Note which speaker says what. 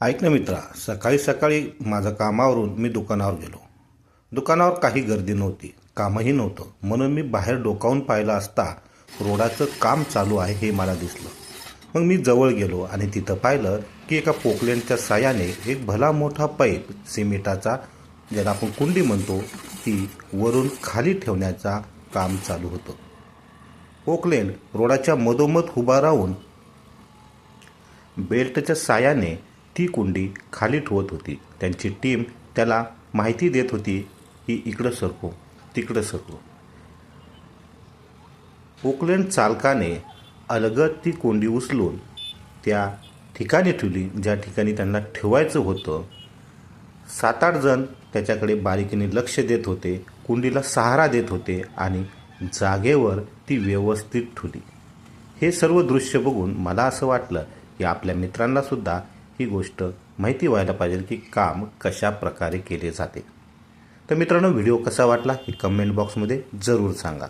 Speaker 1: ऐक ना मित्रा, सकाळी सकाळी माझं कामावरून मी दुकानावर गेलो. दुकानावर काही गर्दी नव्हती, कामही नव्हतं. म्हणून मी बाहेर डोकावून पाहिलं असता रोडाचं काम चालू आहे हे मला दिसलं. मग मी जवळ गेलो आणि तिथं पाहिलं की एका पोकलेनच्या साहाय्याने एक भला मोठा पाईप सिमेंटाचा, ज्याला आपण कुंडी म्हणतो, ती वरून खाली ठेवण्याचा काम चालू होतं. पोकलेन रोडाच्या मधोमध उभा राहून बेल्टच्या साहाय्याने ती कुंडी खाली ठेवत होती. त्यांची टीम त्याला माहिती देत होती की इकडं सरकव, तिकडं सरकव. पोकलेन चालकाने अलगद ती कोंडी उचलून त्या ठिकाणी ठेवली ज्या ठिकाणी त्यांना ठेवायचं होतं. 7-8 जण त्याच्याकडे बारीकीने लक्ष देत होते, कुंडीला सहारा देत होते आणि जागेवर ती व्यवस्थित ठेवली. हे सर्व दृश्य बघून मला असं वाटलं की आपल्या मित्रांनासुद्धा ही गोष्ट माहिती व्हायला पाहिजे की काम कशा प्रकारे केले जाते. तर मित्रांनो, व्हिडिओ कसा वाटला हे कमेंट बॉक्समध्ये जरूर सांगा.